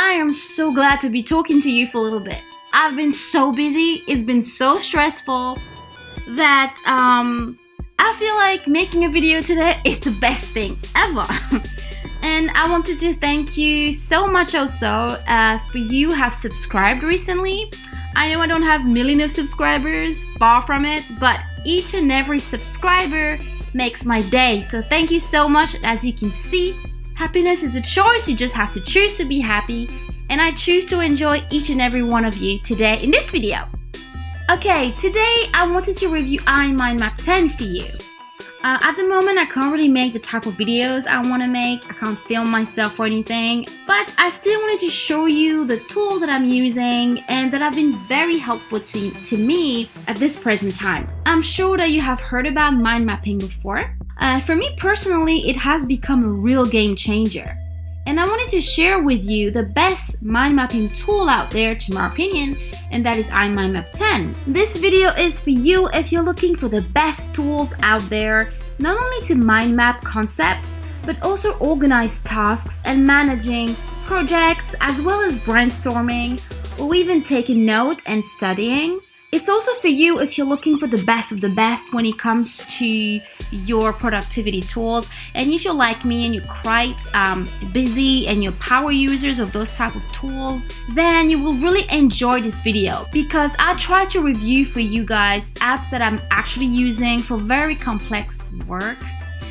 I am so glad to be talking to you for a little bit. I've been so busy, it's been so stressful that I feel like making a video today is the best thing ever. And I wanted to thank you so much also for you have subscribed recently. I know I don't have millions of subscribers, far from it, but each and every subscriber makes my day. So thank you so much. As you can see, happiness is a choice. You just have to choose to be happy. And I choose to enjoy each and every one of you today in this video. Okay, today I wanted to review imindmap10 for you. At the moment, I can't really make the type of videos I want to make. I can't film myself or anything, but I still wanted to show you the tools that I'm using and that have been very helpful to me at this present time. I'm sure that you have heard about mind mapping before. For me personally, it has become a real game changer. And I wanted to share with you the best mind mapping tool out there, to my opinion, and that is imindmap10. This video is for you if you're looking for the best tools out there, not only to mind map concepts, but also organize tasks and managing projects, as well as brainstorming, or even taking note and studying. It's also for you if you're looking for the best of the best when it comes to your productivity tools. And if you're like me and you're quite busy and you're power users of those type of tools, then you will really enjoy this video, because I try to review for you guys apps that I'm actually using for very complex work.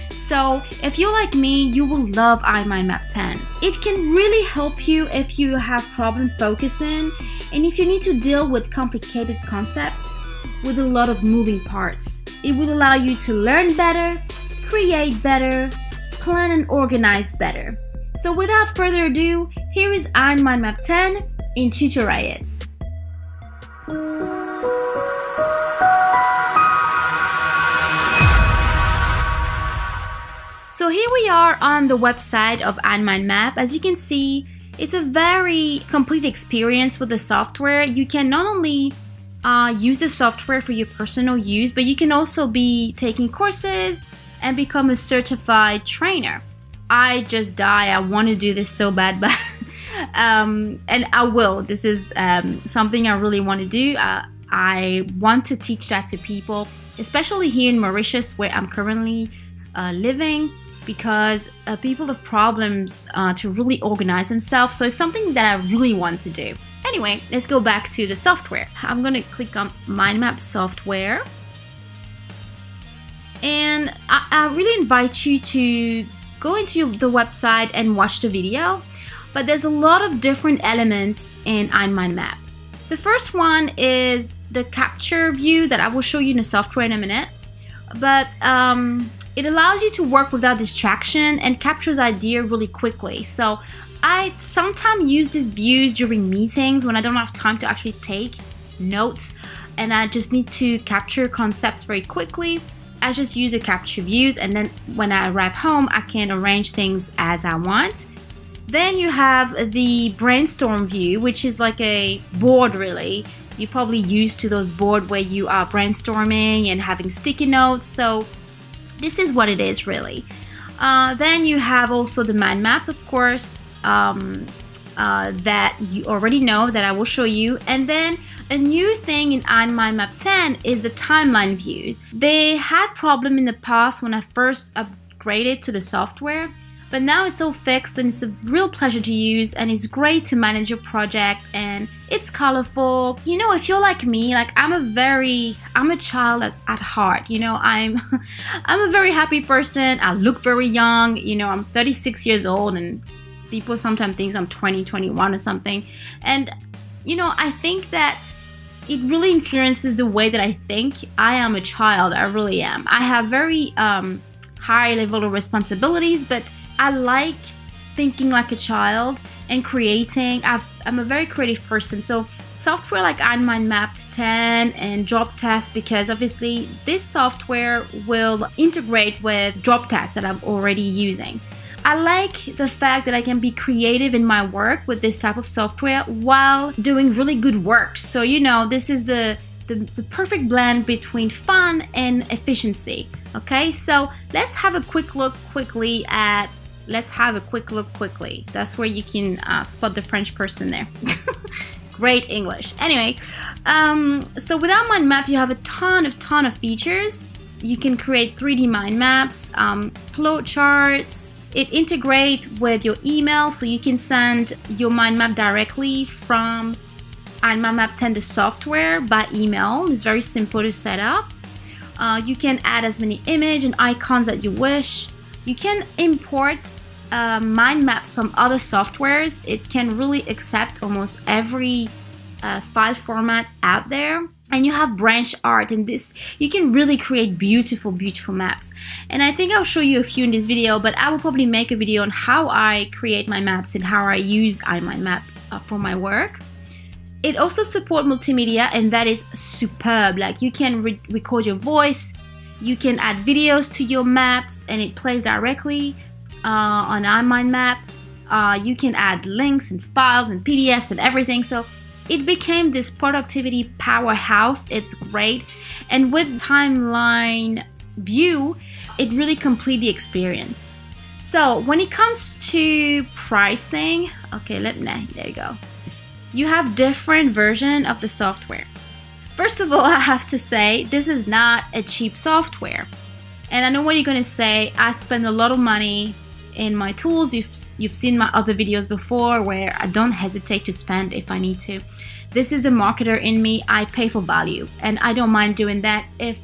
So if you're like me, you will love imindmap10. It can really help you if you have problem focusing and if you need to deal with complicated concepts with a lot of moving parts. It will allow you to learn better, create better, plan and organize better. So without further ado, here is imindmap10 in tutorials. So here we are on the website of imindmap. As you can see, it's a very complete experience with the software. You can not only use the software for your personal use, but you can also be taking courses and become a certified trainer. I just die. I want to do this so bad, but and I will. This is something I really want to do. I want to teach that to people, especially here in Mauritius, where I'm currently living, because people have problems to really organize themselves. So it's something that I really want to do. Anyway, let's go back to the software. I'm going to click on mind map software. And I really invite you to go into the website and watch the video. But there's a lot of different elements in imindmap. The first one is the capture view that I will show you in the software in a minute. But it allows you to work without distraction and captures idea really quickly. So I sometimes use these views during meetings when I don't have time to actually take notes and I just need to capture concepts very quickly. I just use the capture views, and then when I arrive home, I can arrange things as I want. Then you have the brainstorm view, which is like a board really. You're probably used to those boards where you are brainstorming and having sticky notes. So this is what it is really. Then you have also the mind maps, of course, that you already know that I will show you. And then a new thing in imindmap10 is the timeline views. They had problem in the past when I first upgraded to the software, but now it's all fixed and it's a real pleasure to use, and it's great to manage your project, and it's colorful. You know, if you're like me, like I'm a child at heart. You know, I'm a very happy person. I look very young. You know, I'm 36 years old, and people sometimes think I'm 20, 21 or something. And you know, I think that it really influences the way that I think. I am a child. I really am. I have very high level of responsibilities, but I like thinking like a child and creating. I'm a very creative person. So software like imindmap10 and job tasks, because obviously this software will integrate with job tasks that I'm already using. I like the fact that I can be creative in my work with this type of software while doing really good work. So you know, this is the perfect blend between fun and efficiency. Okay, so let's have a quick look quickly at let's have a quick look quickly. That's where you can spot the French person there. Great English. Anyway, so with our mind map, you have a ton of features. You can create 3D mind maps, flow charts. It integrates with your email, so you can send your mind map directly from imindmap10 the software by email. It's very simple to set up. You can add as many images and icons that you wish. You can import mind maps from other softwares. It can really accept almost every file format out there. And you have branch art, and this you can really create beautiful maps. And I think I'll show you a few in this video, but I will probably make a video on how I create my maps and how I use imindmap for my work. It also supports multimedia, and that is superb. Like, you can record your voice, you can add videos to your maps, and it plays directly on imindmap. You can add links and files and PDFs and everything. So it became this productivity powerhouse. It's great. And with timeline view, it really completes the experience. So when it comes to pricing, okay, there you go. You have different versions of the software. First of all, I have to say, this is not a cheap software. And I know what you're gonna say, I spend a lot of money in my tools. You've seen my other videos before where I don't hesitate to spend if I need to. This is the marketer in me. I pay for value, and I don't mind doing that if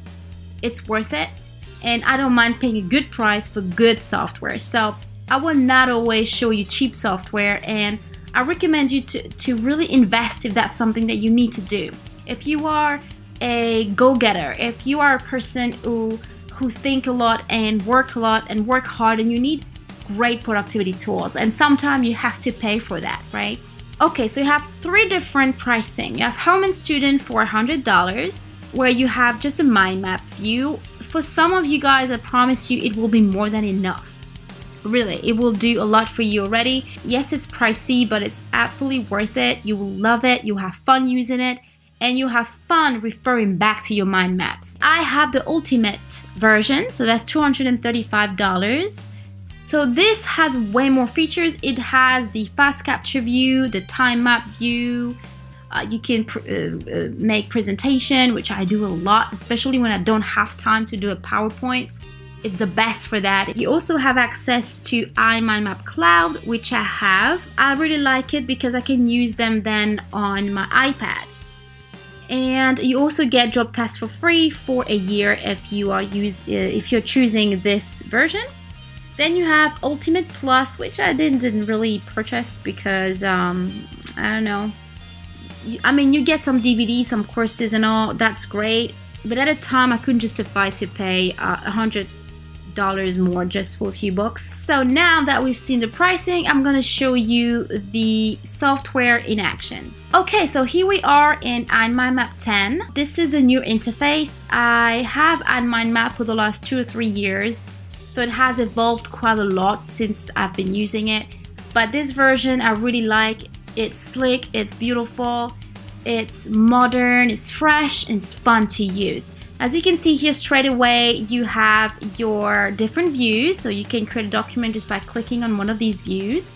it's worth it. And I don't mind paying a good price for good software. So I will not always show you cheap software, and I recommend you to really invest if that's something that you need to do. If you are a go-getter, if you are a person who think a lot and work hard and you need great productivity tools, and sometimes you have to pay for that, right? Okay, so you have 3 different pricing. You have home and student for $100, where you have just a mind map view. For some of you guys, I promise you it will be more than enough. Really, it will do a lot for you already. Yes, it's pricey, but it's absolutely worth it. You will love it, you'll have fun using it, and you'll have fun referring back to your mind maps. I have the ultimate version, so that's $235. So this has way more features. It has the fast capture view, the time map view. You can make presentation, which I do a lot, especially when I don't have time to do a PowerPoint. It's the best for that. You also have access to imindmap cloud, which I have. I really like it because I can use them then on my iPad. And you also get job tasks for free for a year if you're choosing this version. Then you have Ultimate Plus, which I didn't really purchase because I don't know. I mean, you get some DVDs, some courses and all. That's great. But at a time, I couldn't justify to pay $100 more just for a few books. So now that we've seen the pricing, I'm gonna show you the software in action. Okay, so here we are in imindmap10. This is the new interface. I have imindmap for the last 2 or 3 years, so it has evolved quite a lot since I've been using it. But this version I really like. It's slick, it's beautiful, it's modern, it's fresh, and it's fun to use. As you can see here straight away, you have your different views, so you can create a document just by clicking on one of these views.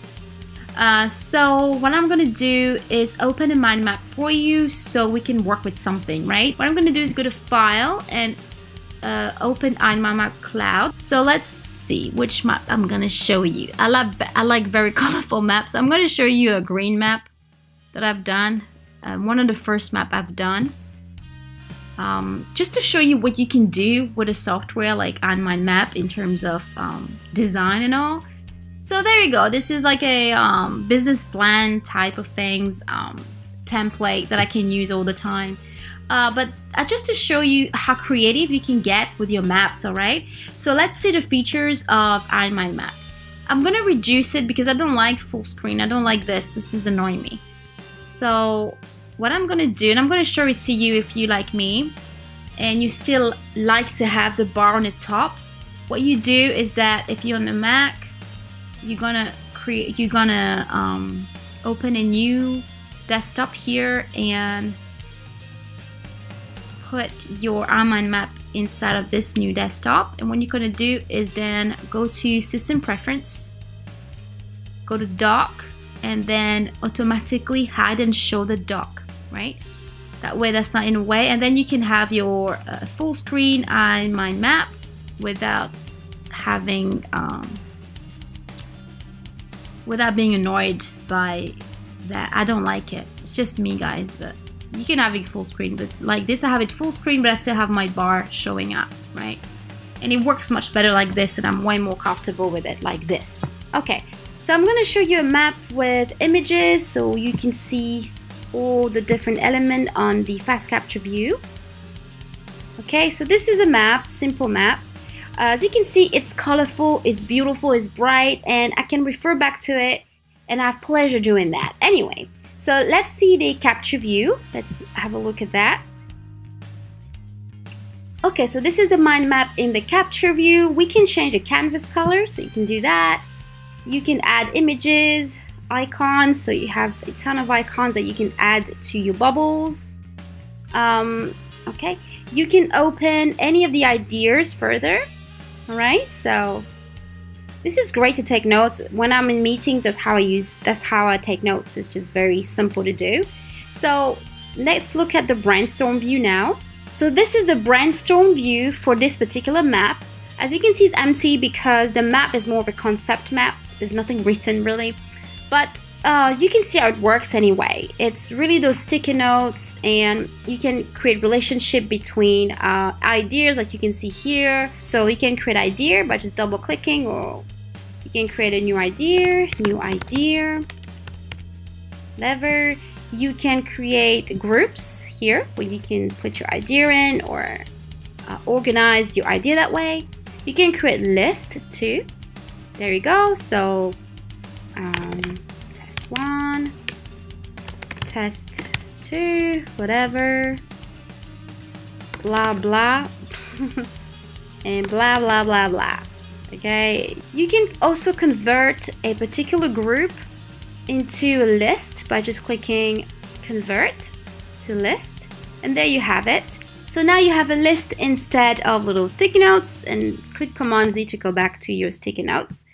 So what I'm gonna do is open a mind map for you so we can work with something, right? What I'm gonna do is go to File and open imindmap cloud. So let's see which map I'm gonna show you. I like very colorful maps. I'm gonna show you a green map that I've done. One of the first map I've done. Just to show you what you can do with a software like imindmap in terms of design and all. So there you go. This is like a business plan type of things, template that I can use all the time. But just to show you how creative you can get with your maps, alright? So let's see the features of imindmap. I'm gonna reduce it because I don't like full screen. I don't like this. This is annoying me. So what I'm gonna do, and I'm gonna show it to you if you like me, and you still like to have the bar on the top. What you do is that if you're on the Mac, you're gonna open a new desktop here and put your imindmap inside of this new desktop. And what you're gonna do is then go to System Preference, go to dock, and then automatically hide and show the dock, right? That way that's not in the way, and then you can have your full screen imindmap without having without being annoyed by that. I don't like it. It's just me, guys, but you can have it full screen. But like this, I have it full screen, but I still have my bar showing up, right? And it works much better like this, and I'm way more comfortable with it like this. Okay, so I'm gonna show you a map with images so you can see all the different elements on the fast capture view. Okay, so this is a map, simple map. As you can see, it's colorful, it's beautiful, it's bright, and I can refer back to it and I have pleasure doing that. Anyway, so let's see the capture view. Let's have a look at that. Okay, so this is the mind map in the capture view. We can change the canvas color, so you can do that. You can add images, icons, so you have a ton of icons that you can add to your bubbles. Okay, you can open any of the ideas further. All right, so this is great to take notes. When I'm in meetings, that's how I take notes. It's just very simple to do. So let's look at the brainstorm view now. So this is the brainstorm view for this particular map. As you can see, it's empty because the map is more of a concept map. There's nothing written really, but you can see how it works anyway. It's really those sticky notes, and you can create relationship between ideas like you can see here. So you can create idea by just double clicking, or you can create a new idea, whatever. You can create groups here where you can put your idea in, or organize your idea that way. You can create list too. There you go. So test 1, test 2, whatever, blah blah, and blah blah blah blah. Okay, you can also convert a particular group into a list by just clicking convert to list, and there you have it. So now you have a list instead of little sticky notes, and click Command Z to go back to your sticky notes.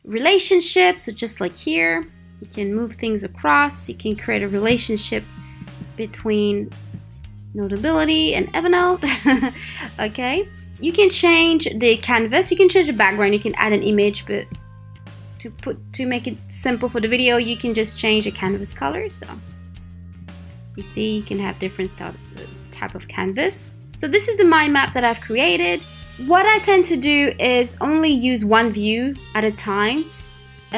Relationships, so just like here, you can move things across. You can create a relationship between Notability and Evernote. Okay, you can change the canvas, you can change the background, you can add an image, but to make it simple for the video, you can just change the canvas color. So you see, you can have different type of canvas. So this is the mind map that I've created. What I tend to do is only use one view at a time.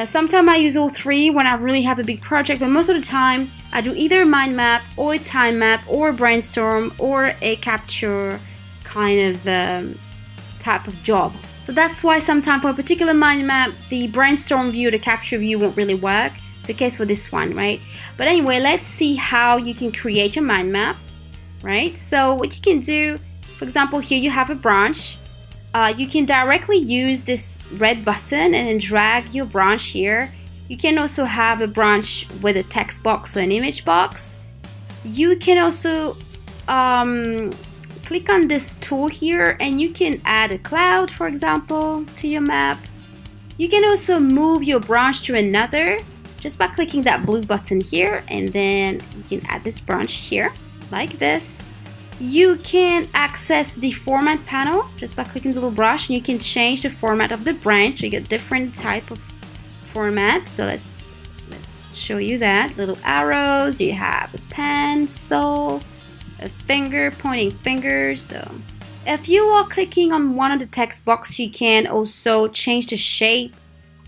Sometimes I use all three when I really have a big project, but most of the time I do either a mind map or a time map or a brainstorm or a capture kind of type of job. So that's why sometimes for a particular mind map, the brainstorm view, the capture view won't really work. It's the case for this one, right? But anyway, let's see how you can create your mind map, right? So what you can do, for example, here you have a branch. You can directly use this red button and then drag your branch here. You can also have a branch with a text box or an image box. You can also click on this tool here, and you can add a cloud, for example, to your map. You can also move your branch to another just by clicking that blue button here, and then you can add this branch here like this. You can access the format panel just by clicking the little brush, and you can change the format of the branch. You get different type of format. So let's show you that. Little arrows, you have a pencil, a finger, pointing finger. So if you are clicking on one of the text box, you can also change the shape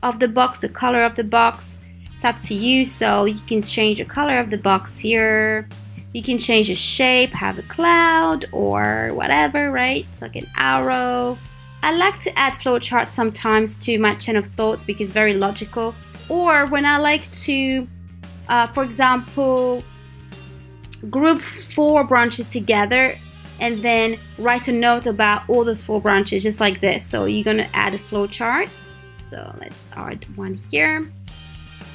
of the box, the color of the box. It's up to you. So you can change the color of the box here. You can change the shape, have a cloud or whatever, right? It's like an arrow. I like to add flowcharts sometimes to my chain of thoughts because it's very logical. Or when I like to, for example, group 4 branches together and then write a note about all those 4 branches, just like this. So you're gonna add a flowchart. So let's add one here.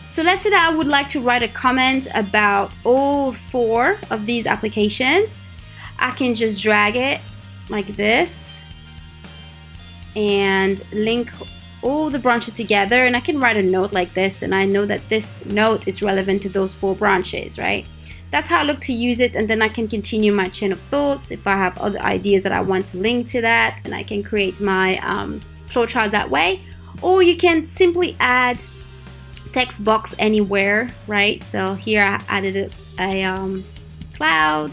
So let's say that I would like to write a comment about all 4 of these applications. I can just drag it like this and link all the branches together, and I can write a note like this, and I know that this note is relevant to those 4 branches, right? That's how I look to use it, and then I can continue my chain of thoughts if I have other ideas that I want to link to that, and I can create my flowchart that way. Or you can simply add text box anywhere, right? So here I added a cloud.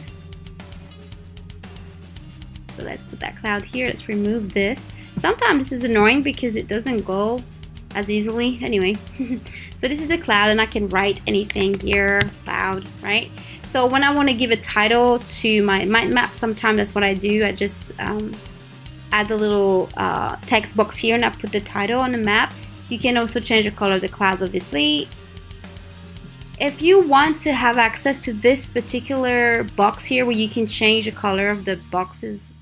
So let's put that cloud here. Let's remove this. Sometimes this is annoying because it doesn't go as easily. Anyway, so this is a cloud, and I can write anything here, cloud, right? So when I want to give a title to my mind map, sometimes that's what I do. I just add the little text box here, and I put the title on the map. You can also change the color of the clouds, obviously. If you want to have access to this particular box here, where you can change the color of the boxes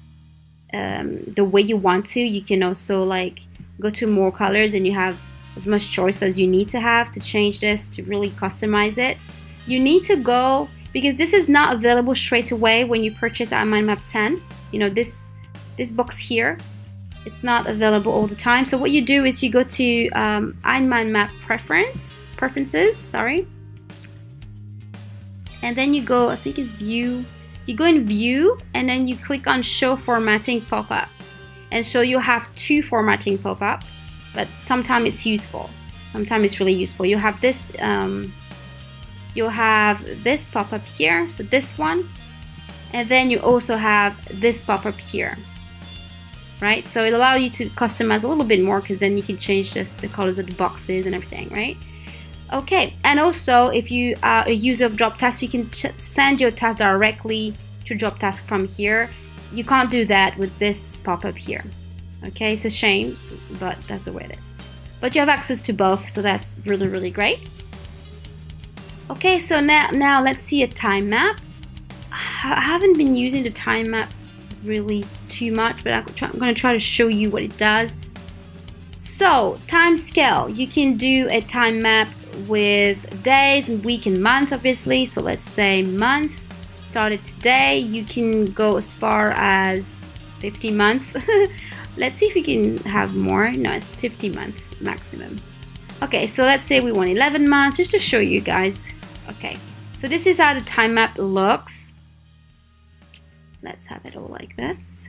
the way you want to, you can also like go to more colors, and you have as much choice as you need to have to change this, to really customize it. You need to go, because this is not available straight away when you purchase imindmap10. You know, this box here, it's not available all the time. So what you do is you go to imindmap preferences, sorry, and then you go, I think it's view. You go in view, and then you click on show formatting pop-up, and so you'll have 2 formatting pop-up, but sometimes it's useful, sometimes it's really useful. You have this pop-up here, so this one, and then you also have this pop-up here, right? So it allows you to customize a little bit more, because then you can change the colors of the boxes and everything, right? Okay, and also if you are a user of drop task, you can send your task directly to drop task from here. You can't do that with this pop-up here. Okay, it's a shame, but that's the way it is. But you have access to both, so that's really, really great. Okay, so now let's see a time map. I haven't been using the time map really too much, but I'm going to try to show you what it does. So, time scale. You can do a time map with days and week and month, obviously. So let's say month started today. You can go as far as 50 months. Let's see if we can have more. No, it's 50 months maximum. Okay, so let's say we want 11 months, just to show you guys. Okay, so this is how the time map looks. Let's have it all like this.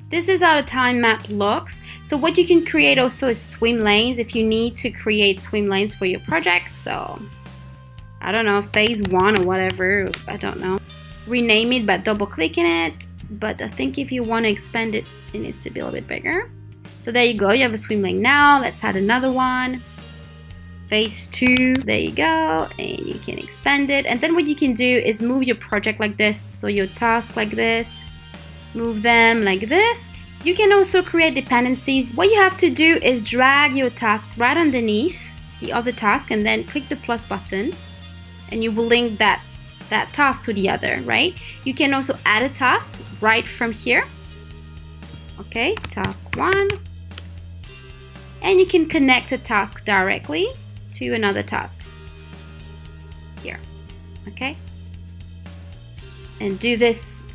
This is how the time map looks. So what you can create also is swim lanes if you need to create swim lanes for your project. So I don't know, phase 1 or whatever, I don't know. Rename it by double clicking it. But I think if you want to expand it, it needs to be a little bit bigger. So there you go, you have a swim lane now. Let's add another one. Phase 2, there you go, and you can expand it. And then what you can do is move your project like this, so your task like this. Move them like this. You can also create dependencies. What you have to do is drag your task right underneath the other task, and then click the plus button, and you will link that task to the other, right? You can also add a task right from here. Okay, task 1. And you can connect a task directly to another task here. Okay, and do this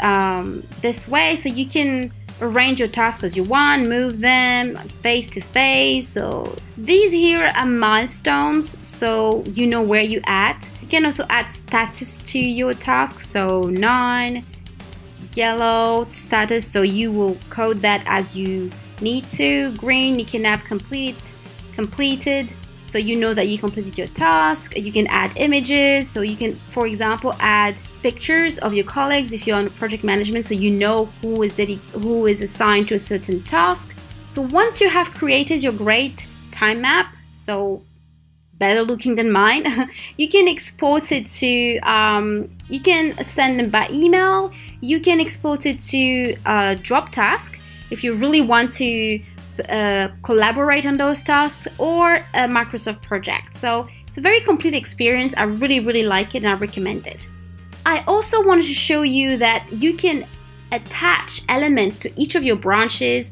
this way, so you can arrange your tasks as you want, move them phase to phase. So these here are milestones, so you know where you at. You can also add status to your task, so none, yellow status, so you will code that as you need to. Green, you can have completed, so you know that you completed your task. You can add images, so you can, for example, add pictures of your colleagues if you're on project management, so you know who is assigned to a certain task. So once you have created your great time map, so better looking than mine, you can export it to, you can send them by email, you can export it to drop task if you really want to collaborate on those tasks, or a Microsoft project. So it's a very complete experience. I really, really like it, and I recommend it. I also wanted to show you that you can attach elements to each of your branches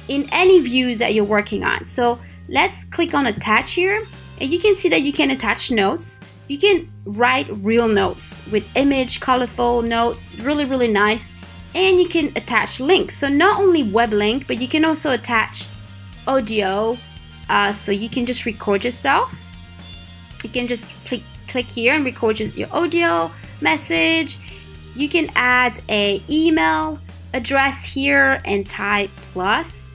in any views that you're working on. So let's click on attach here, and you can see that you can attach notes. You can write real notes with image, colorful notes, really, really nice. and you can attach links. So not only web link, but you can also attach audio. So you can just record yourself. You can just click here and record your audio message. You can add a email address here and type plus.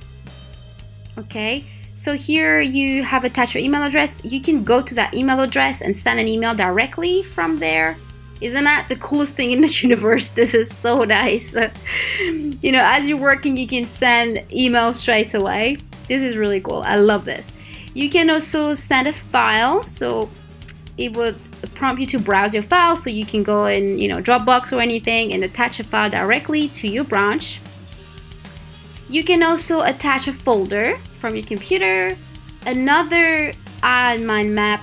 Okay, so here you have attached your email address. You can go to that email address and send an email directly from there. Isn't that the coolest thing in the universe? This is so nice. You know, as you're working, you can send emails straight away. This is really cool. I love this. You can also send a file. So it would prompt you to browse your file. So you can go in, you know, Dropbox or anything and attach a file directly to your branch. You can also attach a folder from your computer, another imindmap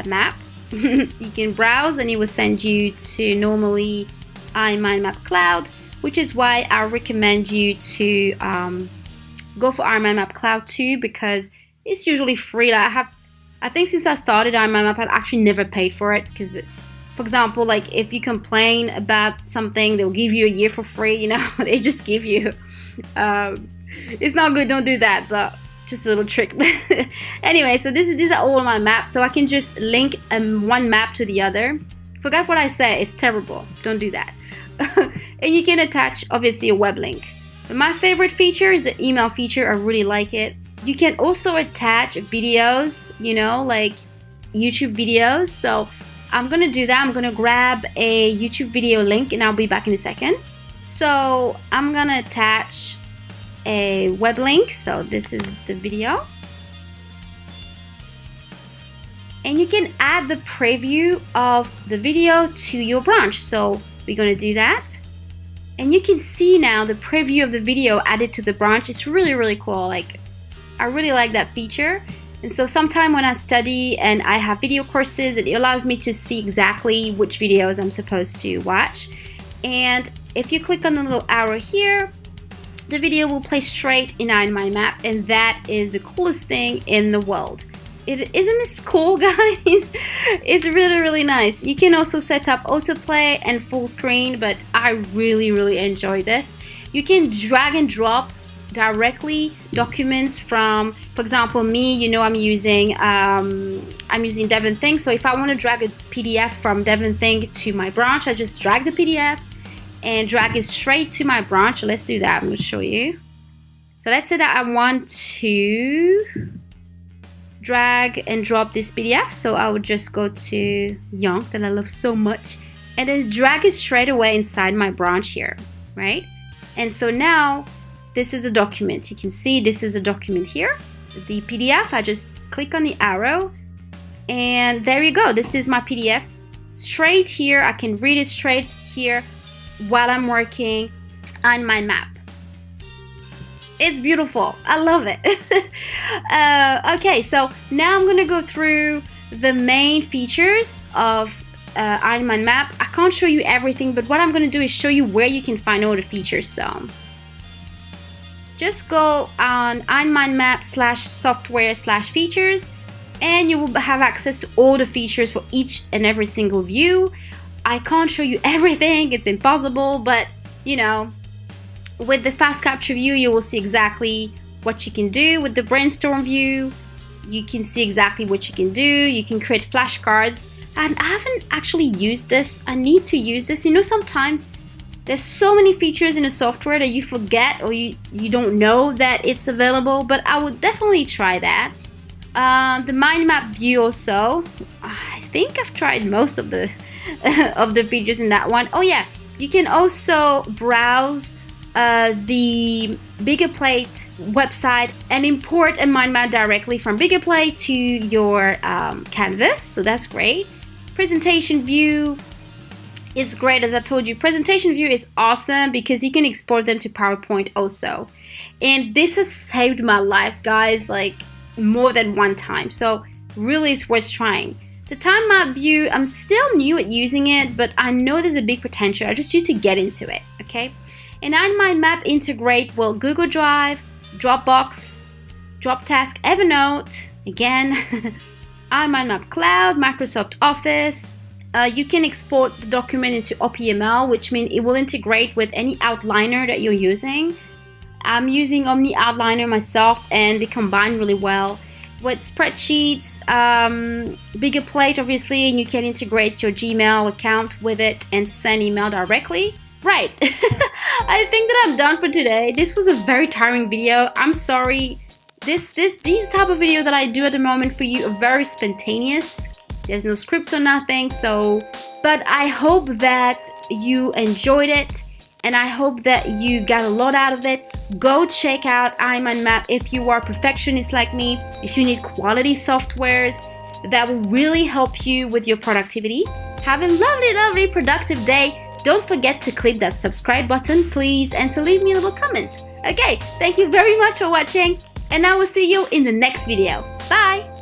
map. You can browse and it will send you to normally imindmap cloud, which is why I recommend you to go for imindmap cloud too, because it's usually free. Like I think since I started imindmap, I've actually never paid for it, because for example, like if you complain about something, they'll give you a year for free, you know. They just give you it's not good, don't do that, but just a little trick. Anyway, so these are all my maps, so I can just link one map to the other. Forgot what I said, it's terrible, don't do that. And you can attach obviously a web link. But my favorite feature is the email feature. I really like it. You can also attach videos, you know, like YouTube videos. So I'm gonna do that. I'm gonna grab a YouTube video link and I'll be back in a second. So I'm gonna attach a web link. So this is the video. And you can add the preview of the video to your branch. So we're gonna do that. And you can see now the preview of the video added to the branch. It's really, really cool. Like, I really like that feature. And so sometime when I study and I have video courses, it allows me to see exactly which videos I'm supposed to watch. And if you click on the little arrow here, the video will play straight in imindmap, and that is the coolest thing in the world. Isn't this cool, guys? It's really, really nice. You can also set up autoplay and full screen, but I really, really enjoy this. You can drag and drop directly documents from, for example, me, you know, I'm using Devon Think. So if I want to drag a PDF from Devon Think to my branch, I just drag the PDF and drag it straight to my branch. Let's do that. I'm going to show you. So let's say that I want to drag and drop this PDF. So I would just go to Young, that I love so much, and then drag it straight away inside my branch here, right? And so now this is a document. You can see this is a document here. The PDF, I just click on the arrow and there you go. This is my PDF straight here. I can read it straight here while I'm working on my map. It's beautiful. I love it. Okay, so now I'm gonna go through the main features of imindmap. I can't show you everything, but what I'm gonna do is show you where you can find all the features. So just go on imindmap/software/features and you will have access to all the features for each and every single view. I can't show you everything, it's impossible, but you know, with the fast capture view, you will see exactly what you can do. With the brainstorm view, you can see exactly what you can do. You can create flashcards. And I haven't actually used this. I need to use this. You know, sometimes there's so many features in the software that you forget or you don't know that it's available, but I would definitely try that. The mind map view also, I think I've tried most of the of the features in that one. Oh yeah, you can also browse the BiggerPlate website and import a mind map directly from BiggerPlate to your canvas, so that's great. Presentation view is great. As I told you, presentation view is awesome because you can export them to PowerPoint also, and this has saved my life, guys, like more than one time, so really it's worth trying. The time map view, I'm still new at using it, but I know there's a big potential. I just need to get into it, okay? And imindmap integrate well Google Drive, Dropbox, Droptask, Evernote, again, imindmap Cloud, Microsoft Office, you can export the document into OPML, which means it will integrate with any outliner that you're using. I'm using Omni Outliner myself, and they combine really well with spreadsheets, bigger plate obviously, and you can integrate your Gmail account with it and send email directly. Right, I think that I'm done for today. This was a very tiring video. I'm sorry. These type of video that I do at the moment for you are very spontaneous. There's no scripts or nothing, but I hope that you enjoyed it, and I hope that you got a lot out of it. Go check out imindmap if you are a perfectionist like me, if you need quality softwares that will really help you with your productivity. Have a lovely, productive day. Don't forget to click that subscribe button, please, and to leave me a little comment. Okay, thank you very much for watching, and I will see you in the next video. Bye!